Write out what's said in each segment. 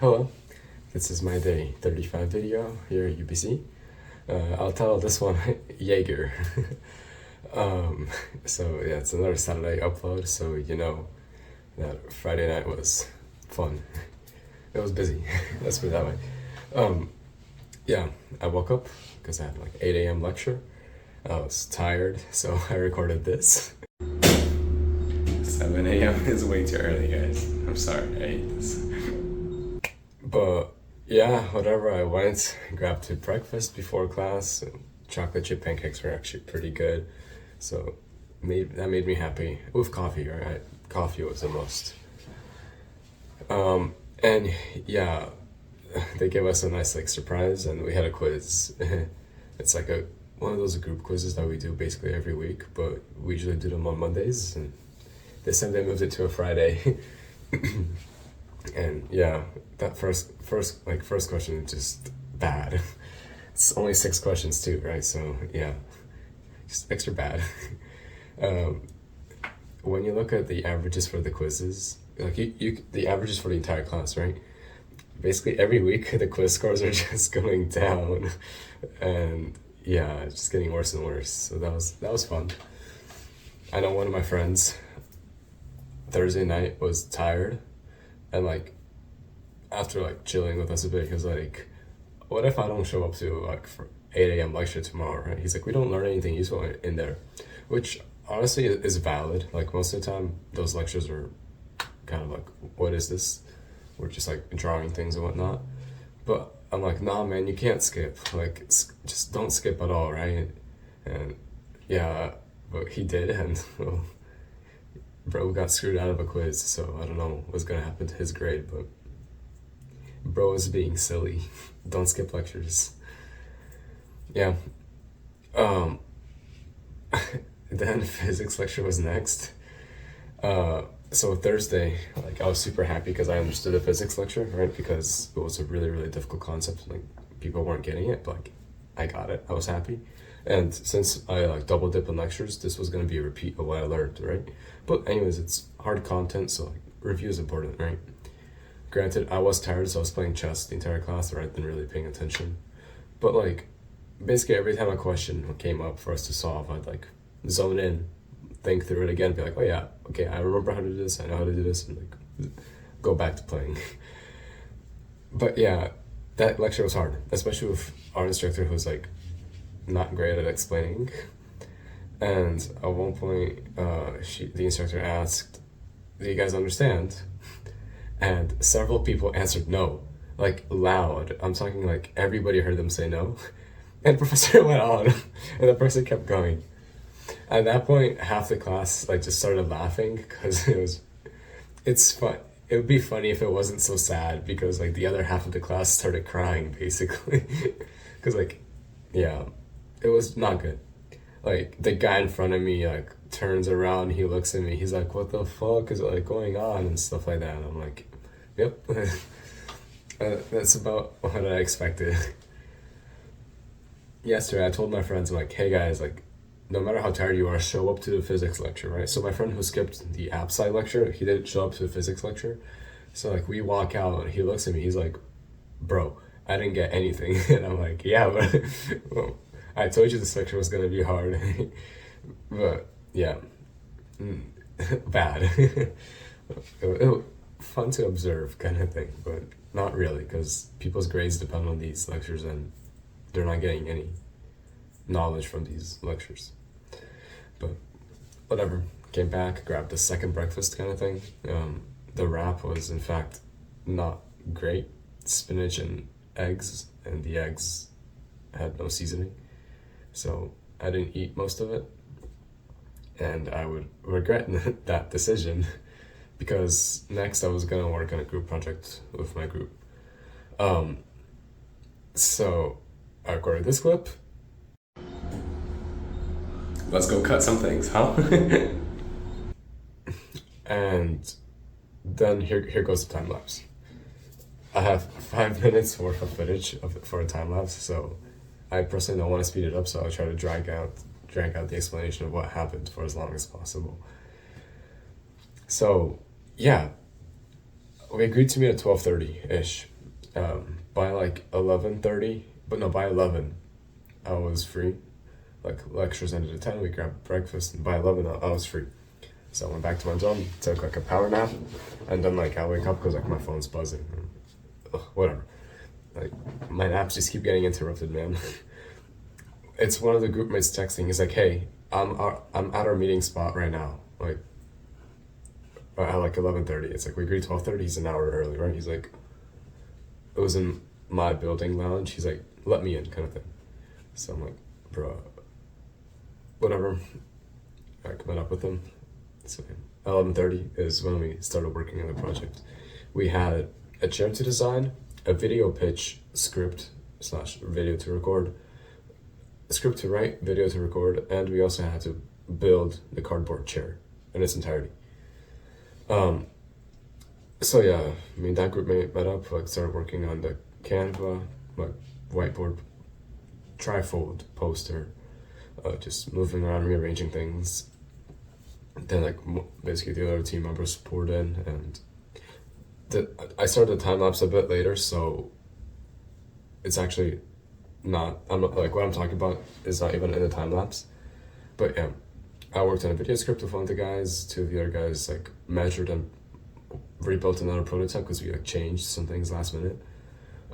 Hello, this is my day 35 video here at UBC. I'll title this one Jäger. um, so yeah, it's another Saturday upload, so you know that Friday night was fun. It was busy, let's put it that way. Um, yeah, I woke up because I had like 8 a.m. lecture. I was tired, so I recorded this. 7 a.m. is way too early, guys. I'm sorry, I hate this. But yeah, whatever. I went, grabbed to breakfast before class. And chocolate chip pancakes were actually pretty good, so that made me happy. With coffee, right? Coffee was the most. And yeah, they gave us a nice like surprise, and we had a quiz. It's like a one of those group quizzes that we do basically every week, but we usually do them on Mondays, and this time they moved it to a Friday. And yeah, that first question is just bad. It's only 6 questions too, right? So yeah, just extra bad. um, when you look at the averages for the quizzes, like the averages for the entire class, right? Basically every week the quiz scores are just going down, and yeah, it's just getting worse and worse. So that was fun. I know one of my friends Thursday night was tired, and like after like chilling with us a bit, he was like, "What if I don't show up to like for 8 a.m. lecture tomorrow?" Right? He's like, "We don't learn anything useful in there," which honestly is valid. Like most of the time, those lectures are kind of like, "What is this?" We're just like drawing things and whatnot. But I'm like, "Nah, man, you can't skip. Like, just don't skip at all, right?" And yeah, but he did, and well, bro got screwed out of a quiz. So I don't know what's gonna happen to his grade, but bro is being silly. Don't skip lectures. Yeah. Um. Then physics lecture was next. So Thursday, like I was super happy because I understood the physics lecture, right? Because it was a really really difficult concept. Like people weren't getting it, but like I got it. I was happy. And since I like double dip in lectures, this was gonna be a repeat of what I learned, right? But anyways, it's hard content, so like review is important, right? Granted, I was tired, so I was playing chess the entire class rather than really paying attention. But like, basically every time a question came up for us to solve, I'd like zone in, think through it again, be like, oh yeah, okay, I remember how to do this, I know how to do this, and like go back to playing. But yeah, that lecture was hard, especially with our instructor who's like not great at explaining. And at one point, the instructor asked, "Do you guys understand?" And several people answered no, like loud. I'm talking like everybody heard them say no. And the professor went on, and the person kept going. At that point, half the class like just started laughing because it's fun. It would be funny if it wasn't so sad because like the other half of the class started crying basically, because like, yeah, it was not good. Like the guy in front of me like turns around, he looks at me, he's like, "What the fuck is like going on?" and stuff like that. And I'm like, "Yep." That's about what I expected. Yesterday, I told my friends, I'm like, "Hey guys, like, no matter how tired you are, show up to the physics lecture, right?" So my friend who skipped the app sci lecture, he didn't show up to the physics lecture. So like we walk out, and he looks at me, he's like, "Bro, I didn't get anything," and I'm like, "Yeah, but well, I told you this lecture was gonna be hard." But yeah, mm, bad. Fun to observe kind of thing, but not really because people's grades depend on these lectures, and they're not getting any knowledge from these lectures. But whatever. Came back, grabbed a second breakfast kind of thing. The wrap was in fact not great. Spinach and eggs, and the eggs had no seasoning, so I didn't eat most of it, and I would regret that decision because next I was gonna work on a group project with my group. Um, so I recorded this clip. Let's go cut some things, huh? And then here goes the time lapse. I have 5 minutes worth of footage for a time lapse, so I personally don't want to speed it up, so I'll try to drag out the explanation of what happened for as long as possible. So yeah, we agreed to meet at 12:30 ish. By like 11:30, but no, by 11, I was free. Like lectures ended at 10. We grabbed breakfast, and by 11, I was free. So I went back to my dorm, took like a power nap, and then like I wake up because like my phone's buzzing. Ugh, whatever. Like my naps just keep getting interrupted, man. It's one of the group mates texting. He's like, "Hey, I'm at our meeting spot right now. Like at like 11:30. It's like we agreed 12:30. He's an hour early, right? He's like, it was in my building lounge. He's like, let me in, kind of thing. So I'm like, bro, whatever. I met up with him. So 11:30 is when we started working on the project. We had a chair to design, a video pitch script slash video to record, a script to write, video to record, and we also had to build the cardboard chair in its entirety. So yeah, I mean that group met up, like started working on the Canva, like whiteboard, trifold poster, just moving around, rearranging things. Then like basically the other team members poured in, and I started the time lapse a bit later, so it's actually not. I'm not like what I'm talking about is not even in the time lapse, but yeah, I worked on a video script with one of the guys. Two of the other guys like measured and rebuilt another prototype because we like changed some things last minute.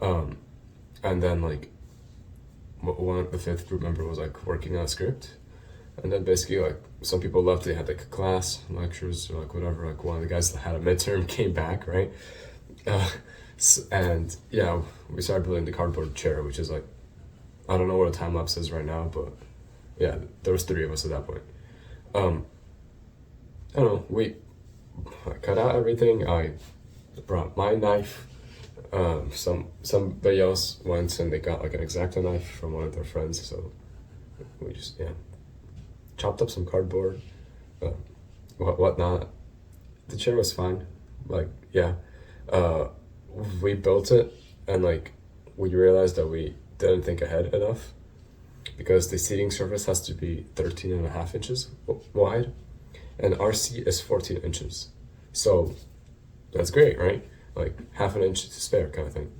And then like the fifth group member was like working on a script, and then basically like some people left. They had like class lectures or like whatever. Like one of the guys that had a midterm came back, right? And yeah, we started building the cardboard chair, which is like, I don't know what a time lapse is right now, but yeah, there was three of us at that point. I don't know. I cut out everything. I brought my knife. Somebody else went and they got like an X-Acto knife from one of their friends. So we just chopped up some cardboard, whatnot. The chair was fine. Like we built it, and like we realized that we didn't think ahead enough because the seating surface has to be 13.5 inches wide, and our seat is 14 inches. So that's great, right? Like half an inch to spare kind of thing,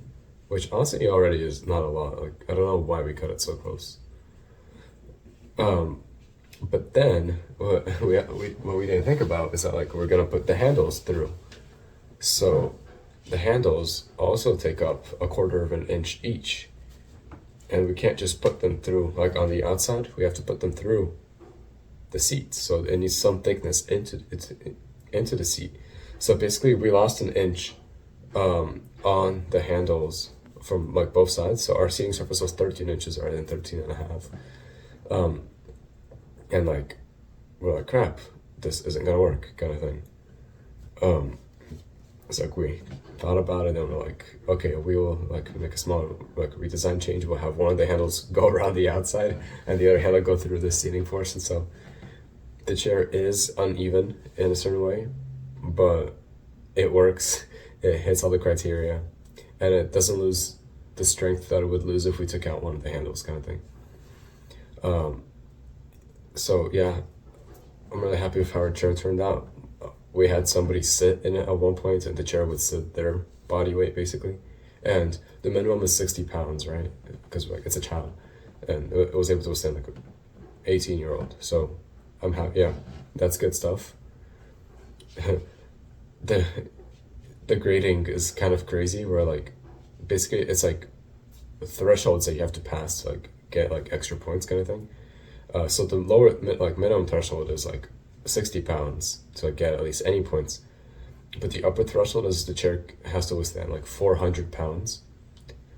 which honestly already is not a lot. Like I don't know why we cut it so close. But then what we didn't think about is that like we're gonna put the handles through. So the handles also take up 1/4 inch each, and we can't just put them through like on the outside. We have to put them through the seat, so it needs some thickness into the seat. So basically, we lost an inch on the handles from like both sides. So our seating surface was 13 inches rather than 13.5. And like we're like, crap, this isn't gonna work, kind of thing. It's like we thought about it and we're like, okay, we will like make a small like redesign change. We'll have one of the handles go around the outside and the other handle go through the seating portion. So the chair is uneven in a certain way, but it works. It hits all the criteria, and it doesn't lose the strength that it would lose if we took out one of the handles, kind of thing. So yeah, I'm really happy with how our chair turned out. We had somebody sit in it at one point, and the chair would sit their body weight basically, and the minimum is 60 pounds, right? Because like it's a child, and it was able to withstand like an 18-year-old. So I'm happy. Yeah, that's good stuff. The grading is kind of crazy. Where like basically it's like thresholds that you have to pass to like get like extra points, kind of thing. So the lower like minimum threshold is like 60 pounds to like get at least any points, but the upper threshold is the chair has to withstand like 400 pounds,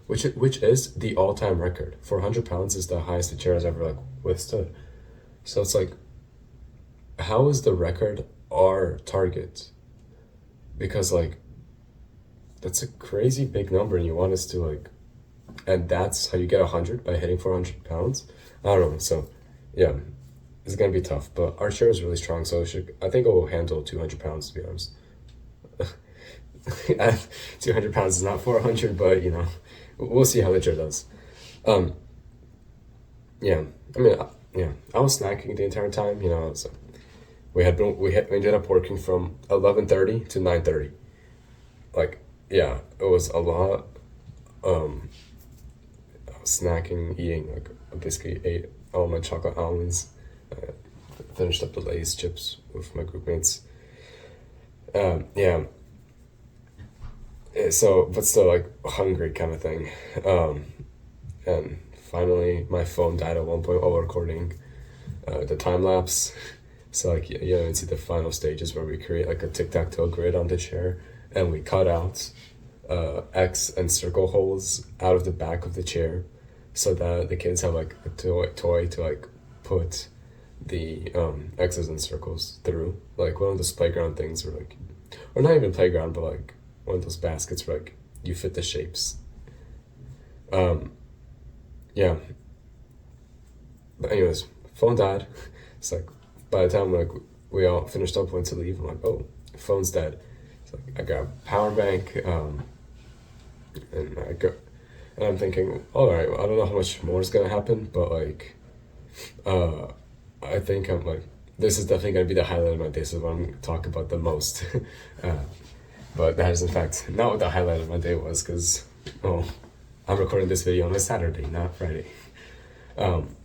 which is the all-time record. 400 pounds is the highest the chair has ever like withstood. So it's like, how is the record our target? Because like that's a crazy big number, and you want us to like, and that's how you get 100 by hitting 400 pounds. I don't know. So yeah, it's gonna be tough, but our chair is really strong, so I think it will handle 200 pounds, to be honest. 200 pounds is not 400, but you know, we'll see how the chair does. Yeah, I mean, yeah, I was snacking the entire time, you know. So we ended up working from 11:30 to 9:30. like, yeah, it was a lot. Um, I was snacking, eating, like, I basically ate all my chocolate almonds. I finished up the Lay's chips with my group mates. Yeah, so, but still, like, hungry kind of thing. Um, and finally, my phone died at one point while recording the time lapse. So, like, you know, you see the final stages where we create like a tic tac toe grid on the chair, and we cut out X and circle holes out of the back of the chair, so that the kids have like a toy to like put the X's and circles through, like one of those playground things, or like, or not even playground, but like one of those baskets where like you fit the shapes. Um, yeah. But anyways, phone died. It's like by the time like we all finished up, went to leave, I'm like, oh, phone's dead. So like, I got a power bank, and I go, and I'm thinking, all right, well, I don't know how much more is gonna happen, but like, uh, I think I'm like, this is definitely gonna be the highlight of my day. So what I'm gonna talk about the most. uh, but that is in fact not what the highlight of my day was, because oh, I'm recording this video on a Saturday, not Friday. Um,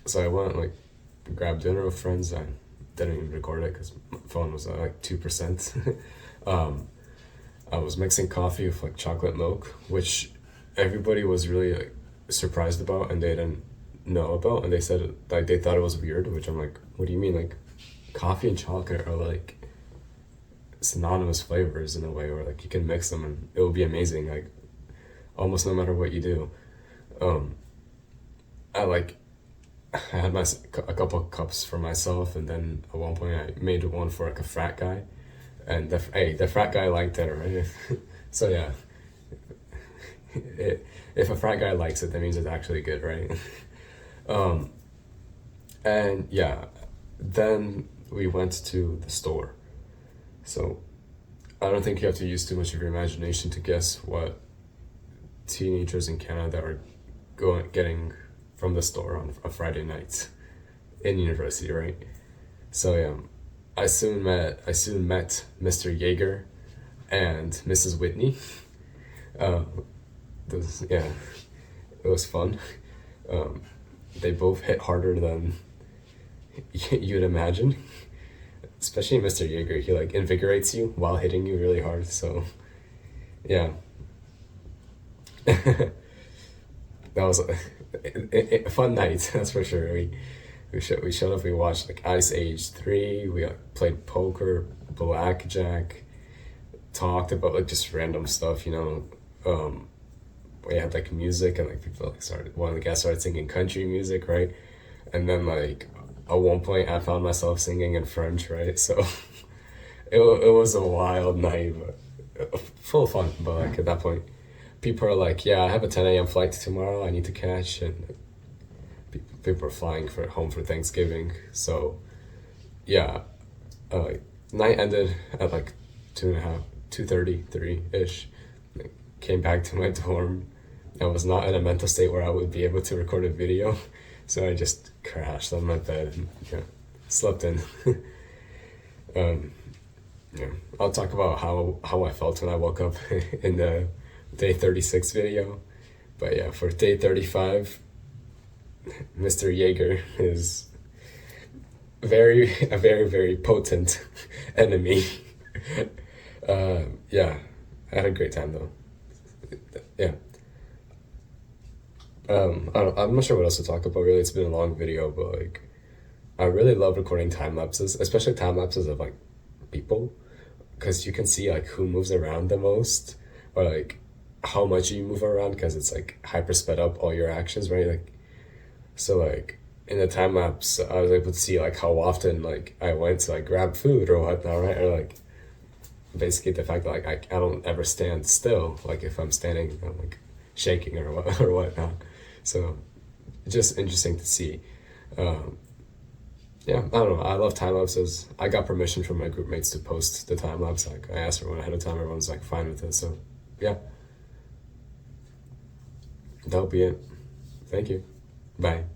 so I went like grab dinner with friends. I didn't even record it because my phone was at like 2%. um, I was mixing coffee with like chocolate milk, which everybody was really like surprised about, and they didn't know about, and they said like they thought it was weird. Which I'm like, what do you mean? Like, coffee and chocolate are like synonymous flavors in a way, where like you can mix them and it will be amazing. Like almost no matter what you do. Um, I like I had a couple of cups for myself, and then at one point I made one for like a frat guy, and the frat guy liked it, right? So yeah, if a frat guy likes it, that means it's actually good, right? um, and yeah, then we went to the store. So I don't think you have to use too much of your imagination to guess what teenagers in Canada are getting from the store on a Friday night in university, right? So yeah, I soon met Mr. Jäger and Mrs. Whitney. Uh, yeah, it was fun. Um, they both hit harder than you'd imagine. Especially Mr. Jäger, he like invigorates you while hitting you really hard. So yeah, that was a fun night. That's for sure. We showed up. We watched like Ice Age 3. We played poker, blackjack, talked about like just random stuff. You know, we had like music, and like people like started. One of the guys started singing country music, right? And then like at one point, I found myself singing in French, right? So it was a wild night, but full of fun. But like at that point, people are like, "Yeah, I have a 10 a.m. flight tomorrow. I need to catch," and people are flying for home for Thanksgiving. So yeah, uh, night ended at like 2:33 ish. Came back to my dorm. I was not in a mental state where I would be able to record a video, so I just crashed on my bed and yeah, slept in. um, yeah, I'll talk about how I felt when I woke up in the day 36 video, but yeah, for day 35, Mr. Jäger is a very, very potent enemy. Yeah, I had a great time though. Yeah. I'm not sure what else to talk about really. It's been a long video, but like, I really love recording time lapses, especially time lapses of like people, because you can see like who moves around the most, or like how much you move around, because it's like hyper sped up all your actions, right? Like, so like in the time lapse, I was able to see like how often like I went to like grab food or whatnot, right? Or like basically the fact that like I don't ever stand still. Like if I'm standing, I'm like shaking or what or whatnot. So just interesting to see. Um, yeah, I don't know. I love time lapses. I got permission from my group mates to post the time lapse. Like I asked everyone ahead of time. Everyone's like fine with it. So yeah, that'll be it. Thank you. Bye.